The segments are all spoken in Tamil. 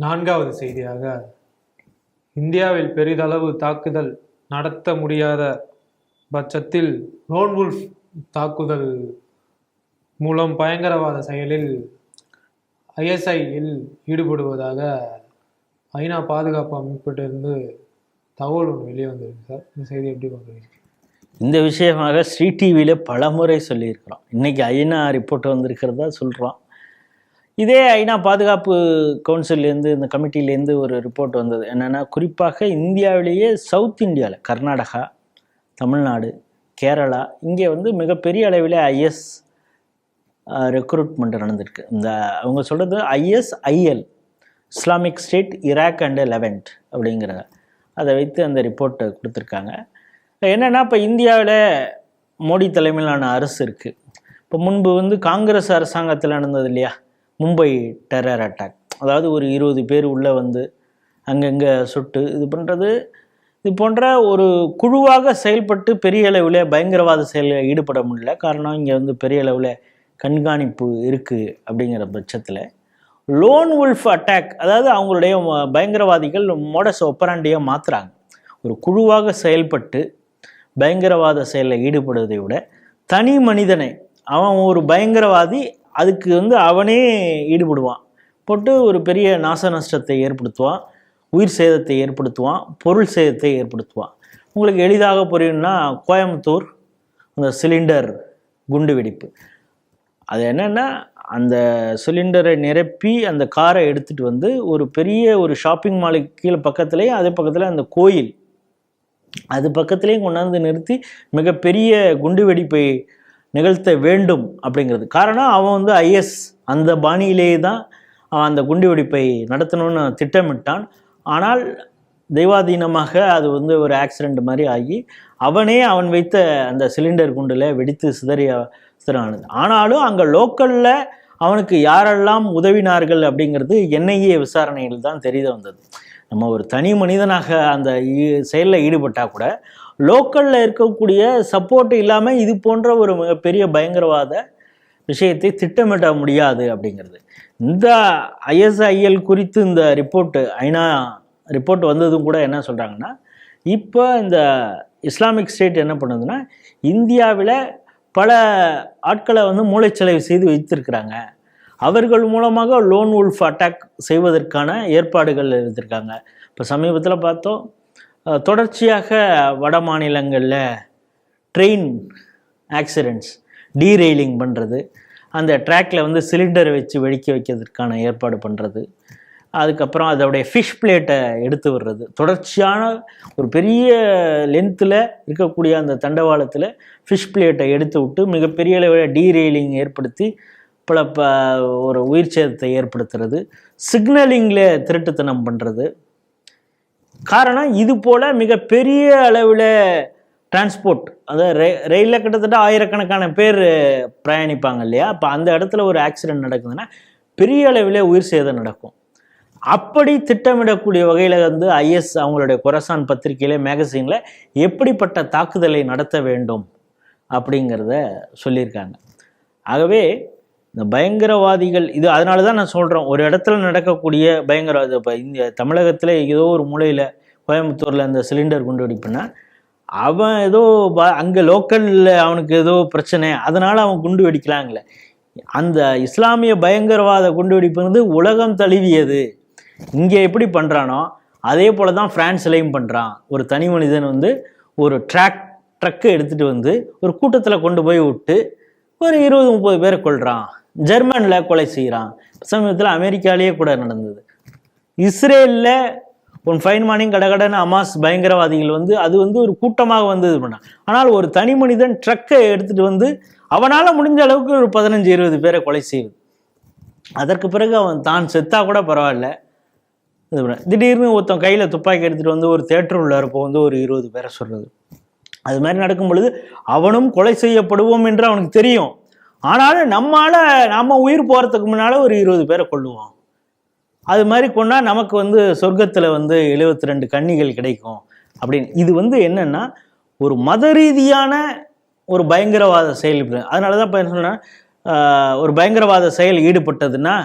நான்காவது செய்தியாக, இந்தியாவில் பெரிதளவு தாக்குதல் நடத்த முடியாத பட்சத்தில் லோன் வுல்ஃப் தாக்குதல் மூலம் பயங்கரவாத செயலில் ஐஎஸ்ஐயில் ஈடுபடுவதாக ஐநா பாதுகாப்பு அமைப்பிட்டிருந்து தகவல் ஒன்று வெளியே வந்திருக்கு சார். இந்த செய்தி எப்படி பார்க்குறீங்க? இந்த விஷயமாக ஸ்ரீ டிவியில் பல முறை சொல்லியிருக்கிறோம். இன்றைக்கி ஐநா ரிப்போர்ட் வந்திருக்கிறதா சொல்கிறோம். இதே ஐநா பாதுகாப்பு கவுன்சிலேருந்து, இந்த கமிட்டிலேருந்து ஒரு ரிப்போர்ட் வந்தது. என்னென்னா, குறிப்பாக இந்தியாவிலேயே சவுத் இந்தியாவில் கர்நாடகா, தமிழ்நாடு, கேரளா, இங்கே மிகப்பெரிய அளவில் ஐஎஸ் ரெக்ரூட்மெண்ட் நடந்திருக்கு. இந்த அவங்க சொல்கிறது ISIL, Islamic state Iraq and லெவன்ட் அப்படிங்கிறத அதை வைத்து அந்த ரிப்போர்ட்டை கொடுத்துருக்காங்க. என்னென்னா, இப்போ இந்தியாவில் மோடி தலைமையிலான அரசு இருக்குது. இப்போ முன்பு காங்கிரஸ் அரசாங்கத்தில் நடந்தது இல்லையா, மும்பை டெரர் அட்டாக். அதாவது ஒரு 20 பேர் உள்ளே அங்கங்கே சுட்டு இது பண்ணுறது. இது போன்ற ஒரு குழுவாக செயல்பட்டு பெரிய அளவில் பயங்கரவாத செயலில் ஈடுபட முடியல. காரணம், இங்கே பெரிய அளவில் கண்காணிப்பு இருக்குது. அப்படிங்கிற பட்சத்தில் லோன் வுல்ஃப் அட்டாக், அதாவது அவங்களுடைய பயங்கரவாதிகள் மோடஸ் ஒப்பராண்டியை மாற்றுறாங்க. ஒரு குழுவாக செயல்பட்டு பயங்கரவாத செயலில் ஈடுபடுவதை விட தனி மனிதனை, அவன் ஒரு பயங்கரவாதி, அதுக்கு அவனே ஈடுபடுவான், போட்டு ஒரு பெரிய நாச நஷ்டத்தை ஏற்படுத்துவான், உயிர் சேதத்தை ஏற்படுத்துவான், பொருள் சேதத்தை ஏற்படுத்துவான். உங்களுக்கு எளிதாக புரியும்னா, கோயம்புத்தூர் அந்த சிலிண்டர் குண்டு வெடிப்பு. அது என்னென்னா, அந்த சிலிண்டரை நிரப்பி அந்த காரை எடுத்துகிட்டு ஒரு பெரிய ஒரு ஷாப்பிங் மாலுக்கு கீழே பக்கத்துலேயே, அதே பக்கத்தில் அந்த கோயில் அது பக்கத்துலேயும் கொண்டாந்து நிறுத்தி மிகப்பெரிய குண்டு வெடிப்பை நிகழ்த்த வேண்டும் அப்படிங்கிறது. காரணம், அவன் IS அந்த பாணியிலேயே தான் அவன் அந்த குண்டு வெடிப்பை நடத்தணும்னு திட்டமிட்டான். ஆனால் தெய்வாதீனமாக அது ஒரு ஆக்சிடெண்ட் மாதிரி ஆகி அவன் வைத்த அந்த சிலிண்டர் குண்டில் வெடித்து சிதறானது. ஆனாலும் அங்கே லோக்கலில் அவனுக்கு யாரெல்லாம் உதவினார்கள் அப்படிங்கிறது NIA விசாரணையில் தான் தெரிய வந்தது. நம்ம ஒரு தனி மனிதனாக அந்த செயலில் ஈடுபட்டால் கூட லோக்கலில் இருக்கக்கூடிய சப்போர்ட் இல்லாமல் இது போன்ற ஒரு மிகப்பெரிய பயங்கரவாத விஷயத்தை திட்டமிட முடியாது அப்படிங்கிறது. இந்த ISIL குறித்து இந்த ஐநா ரிப்போர்ட் வந்ததும் கூட என்ன சொல்கிறாங்கன்னா, இப்போ இந்த இஸ்லாமிக் ஸ்டேட் என்ன பண்ணுதுன்னா, இந்தியாவில் பல ஆட்களை மூளைச்சலவை செய்து வைத்திருக்கிறாங்க. அவர்கள் மூலமாக லோன் வுல்ஃப் அட்டாக் செய்வதற்கான ஏற்பாடுகள் எடுத்திருக்காங்க. இப்போ சமீபத்தில் பார்த்தோம், தொடர்ச்சியாக வட மாநிலங்களில் ட்ரெயின் ஆக்சிடெண்ட்ஸ், டீரெயிலிங் பண்ணுறது, அந்த ட்ராக்கில் சிலிண்டரை வச்சு வெடிக்க வைக்கிறதுக்கான ஏற்பாடு பண்ணுறது, அதுக்கப்புறம் அதோடைய ஃபிஷ் பிளேட்டை எடுத்து விடுறது, தொடர்ச்சியான ஒரு பெரிய லென்த்தில் இருக்கக்கூடிய அந்த தண்டவாளத்தில் ஃபிஷ் பிளேட்டை எடுத்து விட்டு மிகப்பெரிய அளவில் டீரெயிலிங் ஏற்படுத்தி பல ஒரு உயிர் சேதத்தை ஏற்படுத்துறது, சிக்னலிங்கில் திருட்டுத்தனம் பண்ணுறது. காரணம், இது போல் மிகப்பெரிய அளவில் டிரான்ஸ்போர்ட், அதாவது ரயிலில் கிட்டத்தட்ட ஆயிரக்கணக்கான பேர் பிரயாணிப்பாங்க இல்லையா. அப்போ அந்த இடத்துல ஒரு ஆக்சிடெண்ட் நடக்குதுன்னா பெரிய அளவில் உயிர் சேதம் நடக்கும். அப்படி திட்டமிடக்கூடிய வகையில் IS அவங்களுடைய கொரசான் பத்திரிகையில், மேகசினில் எப்படிப்பட்ட தாக்குதலை நடத்த வேண்டும் அப்படிங்கிறத சொல்லியிருக்காங்க. ஆகவே இந்த பயங்கரவாதிகள் இது, அதனால தான் நான் சொல்கிறேன், ஒரு இடத்துல நடக்கக்கூடிய பயங்கரவாதி, இப்போ இந்திய தமிழகத்தில் ஏதோ ஒரு மூலையில் கோயம்புத்தூரில் அந்த சிலிண்டர் குண்டு வெடிப்புனா, அவன் ஏதோ அங்கே லோக்கலில் அவனுக்கு ஏதோ பிரச்சனை, அதனால் அவன் குண்டு வெடிக்கலாங்களே. அந்த இஸ்லாமிய பயங்கரவாத குண்டு வெடிப்பு உலகம் தழுவியது. இங்கே எப்படி பண்ணுறானோ அதே போல் தான் ஃப்ரான்ஸ்லையும் பண்ணுறான். ஒரு தனி மனிதன் ஒரு ட்ரக்கை எடுத்துகிட்டு ஒரு கூட்டத்தில் கொண்டு போய் விட்டு ஒரு 20-30 பேரை கொள்கிறான். ஜெர்மனில் கொலை செய்கிறான். சமீபத்தில் அமெரிக்காலேயே கூட நடந்தது. இஸ்ரேலில் ஒன் ஃபைன் மார்னிங் கடகடன்னு அமாஸ் பயங்கரவாதிகள் அது ஒரு கூட்டமாக இது பண்ணான். ஆனால் ஒரு தனி மனிதன் ட்ரக்கை எடுத்துகிட்டு அவனால் முடிஞ்ச அளவுக்கு ஒரு 15-20 பேரை கொலை செய்வது. அதற்கு பிறகு அவன் தான் செத்தா கூட பரவாயில்ல, இது பண்ண. திடீர்னு ஒருத்தன் கையில் துப்பாக்கி எடுத்துகிட்டு ஒரு தேட்டர் உள்ள இருப்போ ஒரு 20 பேரை சொல்கிறது. அது மாதிரி நடக்கும் பொழுது அவனும் கொலை செய்யப்படுவோம் என்று அவனுக்கு தெரியும். ஆனாலும் நம்ம உயிர் போகிறதுக்கு முன்னால் ஒரு 20 பேரை கொள்ளுவோம். அது மாதிரி கொண்டா நமக்கு சொர்க்கத்தில் 72 கன்னிகள் கிடைக்கும் அப்படின்னு. இது என்னன்னா, ஒரு மத ரீதியான ஒரு பயங்கரவாத செயல். அதனால தான் இப்போ என்ன சொன்னால், ஒரு பயங்கரவாத செயல் ஈடுபட்டதுன்னா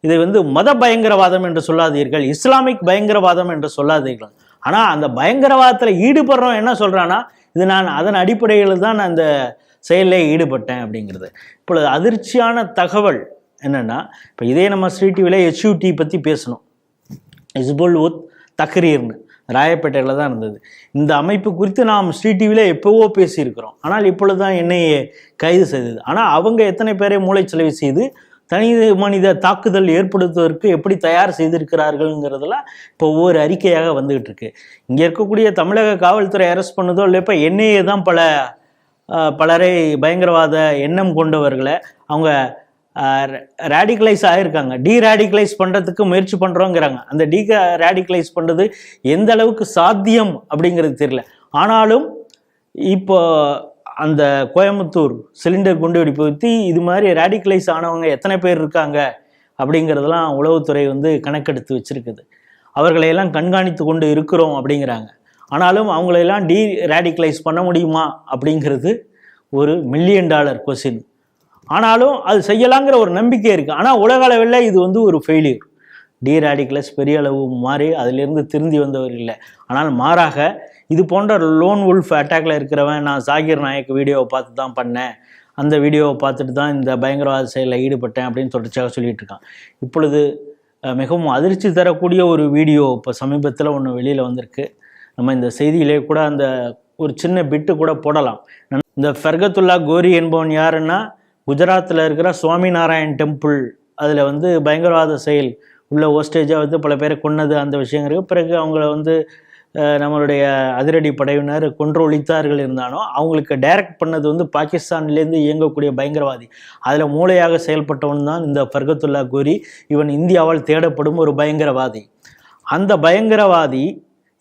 இதை வந்து மத பயங்கரவாதம் என்று சொல்லாதீர்கள், இஸ்லாமிக் பயங்கரவாதம் என்று சொல்லாதீர்கள். ஆனால் அந்த பயங்கரவாதத்தில் ஈடுபடுறோம் என்ன சொல்கிறான்னா, இது நான் அதன் அடிப்படையில் தான் நான் அந்த செயலில் ஈடுபட்டேன் அப்படிங்கிறது. இப்பொழுது அதிர்ச்சியான தகவல் என்னென்னா, இப்போ இதே நம்ம ஸ்ரீ டிவியில் HUT பற்றி பேசணும், ஹிஸ்புல் உத் தஹ்ரீர்னு ராயப்பேட்டையில் தான் இருந்தது. இந்த அமைப்பு குறித்து நாம் ஸ்ரீ டிவியில் எப்போவோ பேசியிருக்கிறோம். ஆனால் இப்பொழுது தான் என்னையை கைது செய்தது. ஆனால் அவங்க எத்தனை பேரை மூளைச்சலவை செய்து தனி மனித தாக்குதல் ஏற்படுத்துவதற்கு எப்படி தயார் செய்திருக்கிறார்கள்ங்கிறதெல்லாம் இப்போ ஒவ்வொரு அறிக்கையாக வந்துகிட்டு இருக்கு. இங்கே இருக்கக்கூடிய தமிழக காவல்துறை அரெஸ்ட் பண்ணதோ இல்லை, இப்போ என்ஐஏ தான் பலரை பயங்கரவாத எண்ணம் கொண்டவர்களை அவங்க ரேடிகலைஸ் ஆகிருக்காங்க, டீரேடிகலைஸ் பண்ணுறதுக்கு முயற்சி பண்ணுறோங்கிறாங்க. அந்த ரேடிகலைஸ் பண்ணுறது எந்த அளவுக்கு சாத்தியம் அப்படிங்கிறது தெரியல. ஆனாலும் இப்போ அந்த கோயம்புத்தூர் சிலிண்டர் குண்டுவெடிப்பு பற்றி இது மாதிரி ரேடிகலைஸ் ஆனவங்க எத்தனை பேர் இருக்காங்க அப்படிங்கிறதெல்லாம் உளவுத்துறை வந்து கணக்கெடுத்து வச்சுருக்குது. அவர்களையெல்லாம் கண்காணித்து கொண்டு இருக்கிறோம் அப்படிங்கிறாங்க. ஆனாலும் அவங்களையெல்லாம் ரேடிகலைஸ் பண்ண முடியுமா அப்படிங்கிறது ஒரு $1 மில்லியன் கொஸ்டின். ஆனாலும் அது செய்யலாங்கிற ஒரு நம்பிக்கை இருக்குது. ஆனால் உலக அளவில் இது வந்து ஒரு ஃபெயிலியர். டீரேடிகலைஸ் பெரிய அளவு மாறி அதிலிருந்து திருந்தி வந்தவர் இல்லை. ஆனால் மாறாக இது போன்ற லோன் வுல்ஃப் அட்டாக்ல இருக்கிறவன், நான் ஜாகிர் நாயக் வீடியோவை பார்த்து தான் பண்ணேன், அந்த வீடியோவை பார்த்துட்டு தான் இந்த பயங்கரவாத செயலில் ஈடுபட்டேன் அப்படின்னு சொல்லிட்டு இருக்கான். இப்பொழுது மிகவும் அதிர்ச்சி தரக்கூடிய ஒரு வீடியோ இப்போ சமீபத்தில் ஒன்று வெளியில் வந்திருக்கு. நம்ம இந்த செய்தியிலே கூட அந்த ஒரு சின்ன பிட்டு கூட போடலாம். இந்த ஃபர்கத்துல்லா கோரி என்பவன் யாருன்னா, குஜராத்தில் இருக்கிற சுவாமி நாராயண் டெம்பிள், அதில் வந்து பயங்கரவாத செயல் உள்ள ஹோஸ்டேஜாக வந்து பல பேரை கொன்னது அந்த விஷயங்களுக்கு பிறகு அவங்கள வந்து நம்மளுடைய அதிரடி படையினர் கொன்று ஒழித்தார்கள். இருந்தாலும் அவங்களுக்கு டைரக்ட் பண்ணது வந்து பாகிஸ்தான்லேருந்து இயங்கக்கூடிய பயங்கரவாதி. அதில் மூளையாக செயல்பட்டவன் தான் இந்த ஃபர்கத்துல்லா கோரி. இவன் இந்தியாவால் தேடப்படும் ஒரு பயங்கரவாதி. அந்த பயங்கரவாதி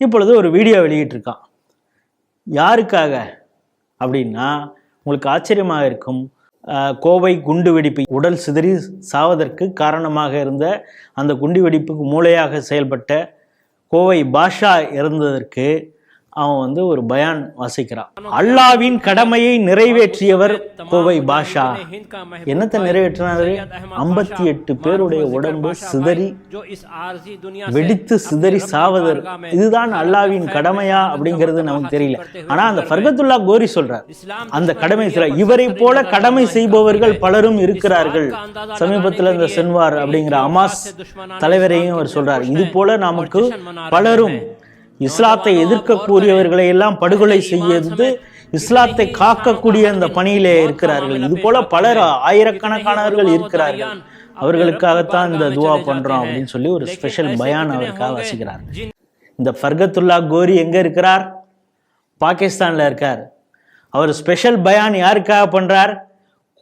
இப்பொழுது ஒரு வீடியோ வெளியிட்டிருக்கான். யாருக்காக அப்படின்னா, உங்களுக்கு ஆச்சரியமாக இருக்கும், கோவை குண்டு வெடிப்பு உடல் சிதறி சாவதற்கு காரணமாக இருந்த அந்த குண்டு வெடிப்புக்கு மூளையாக செயல்பட்ட கோவை பாஷா இறந்ததற்கு அவன் வந்து ஒரு பயான் வாசிக்கிறான். அல்லாவின் கடமையை நிறைவேற்றியவர் கோவை பாஷா. என்னத்தை நிறைவேற்றினாரு? 58 பேருடைய உடம்பு சிதறி வெடித்து சிதறி சாவதர், இதுதான் அல்லாவின் கடமையா அப்படிங்கிறது நமக்கு தெரியல. ஆனா அந்த ஃபர்கத்துல்லா கோரி சொல்றார் அந்த கடமை இவரை போல கடமை செய்பவர்கள் பலரும் இருக்கிறார்கள். சமீபத்தில் இந்த சென்வார் அப்படிங்கிற அமாஸ் தலைவரையும் அவர் சொல்றார். இது போல நமக்கு பலரும் இஸ்லாத்தை எதிர்க்கக்கூடியவர்களை எல்லாம் படுகொலை செய்து இஸ்லாத்தை காக்கக்கூடிய அந்த பணியிலே இருக்கிறார்கள். இது போல பலர் ஆயிரக்கணக்கானவர்கள் இருக்கிறார்கள். அவர்களுக்காகத்தான் இந்த துவா பண்றோம் அப்படின்னு சொல்லி ஒரு ஸ்பெஷல் பயான் அவருக்காக வாசிக்கிறார். இந்த ஃபர்கத்துல்லா கோரி எங்க இருக்கிறார்? பாகிஸ்தான்ல இருக்கார். அவர் ஸ்பெஷல் பயான் யாருக்காக பண்றார்?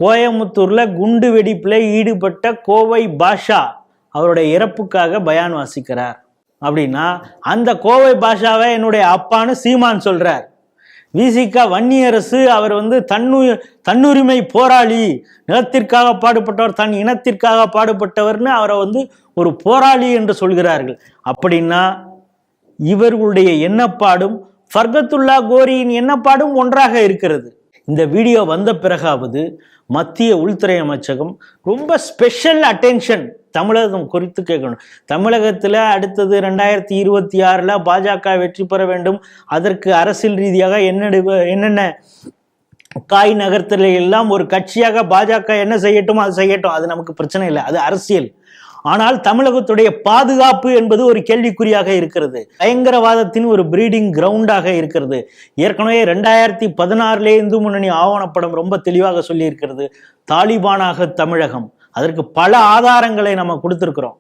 கோயம்புத்தூர்ல குண்டு வெடிப்புல ஈடுபட்ட கோவை பாஷா அவருடைய இறப்புக்காக பயான் வாசிக்கிறார். அப்படின்னா அந்த கோவை பாஷாவை என்னுடைய அப்பான்னு சீமான் சொல்றார். விசிகா வன்னியரசு அவர் வந்து தன்னுரிமை போராளி, நிலத்திற்காக பாடுபட்டவர், தன் இனத்திற்காக பாடுபட்டவர்னு அவரை வந்து ஒரு போராளி என்று சொல்கிறார்கள். அப்படின்னா இவர்களுடைய எண்ணப்பாடும் ஃபர்கத்துல்லா கோரியின் எண்ணப்பாடும் ஒன்றாக இருக்கிறது. இந்த வீடியோ வந்த பிறகாவது மத்திய உள்துறை அமைச்சகம் ரொம்ப ஸ்பெஷல் அட்டென்ஷன் தமிழகம் குறித்து கேட்கணும். தமிழகத்தில் அடுத்தது 2026 பாஜக வெற்றி பெற வேண்டும். அதற்கு அரசியல் ரீதியாக என்னென்ன காய் நகர்த்தல எல்லாம் ஒரு கட்சியாக பாஜக என்ன செய்யட்டும் அது செய்யட்டும், அது நமக்கு பிரச்சனை இல்லை, அது அரசியல். ஆனால் தமிழகத்துடைய பாதுகாப்பு என்பது ஒரு கேள்விக்குறியாக இருக்கிறது. பயங்கரவாதத்தின் ஒரு பிரீடிங் கிரவுண்டாக இருக்கிறது. ஏற்கனவே 2016 இந்து முன்னணி ஆவணப்படம் ரொம்ப தெளிவாக சொல்லி இருக்கிறது, தாலிபானாக தமிழகம். அதற்கு பல ஆதாரங்களை நம்ம கொடுத்திருக்கிறோம்.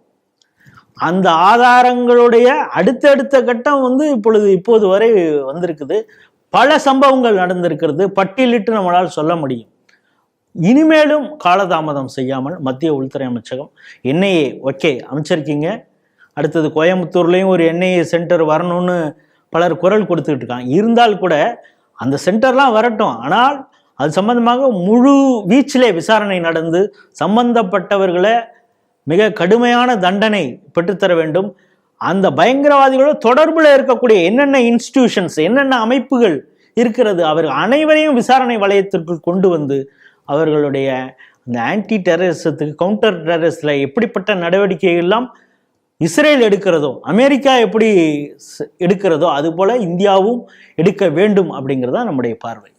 அந்த ஆதாரங்களுடைய அடுத்தடுத்த கட்டம் வந்து இப்போது வரை வந்திருக்குது. பல சம்பவங்கள் நடந்திருக்கிறது, பட்டியலிட்டு நம்மளால் சொல்ல முடியும். இனிமேலும் காலதாமதம் செய்யாமல் மத்திய உள்துறை அமைச்சகம் என்ஐஏ அமைச்சிருக்கீங்க. அடுத்தது கோயம்புத்தூர்லேயும் ஒரு என்ஐஏ சென்டர் வரணும்னு பலர் குரல் கொடுத்துக்கிட்டு இருக்காங்க. இருந்தால் கூட அந்த சென்டர்லாம் வரட்டும். ஆனால் அது சம்பந்தமாக முழு வீச்சிலே விசாரணை நடந்து சம்பந்தப்பட்டவர்களை மிக கடுமையான தண்டனை பெற்றுத்தர வேண்டும். அந்த பயங்கரவாதிகளோட தொடர்புல இருக்கக்கூடிய என்னென்ன இன்ஸ்டிடியூஷன்ஸ், என்னென்ன அமைப்புகள் இருக்கிறது, அவர்கள் அனைவரையும் விசாரணை வளையத்திற்குள் கொண்டு வந்து அவர்களுடைய இந்த ஆன்டி டெரரிசத்துக்கு, கவுண்டர் டெரரிஸ்டில் எப்படிப்பட்ட நடவடிக்கைகள் எல்லாம் இஸ்ரேல் எடுக்கிறதோ, அமெரிக்கா எப்படி எடுக்கிறதோ, அதுபோல் இந்தியாவும் எடுக்க வேண்டும் அப்படிங்கிறது தான் நம்முடைய பார்வை.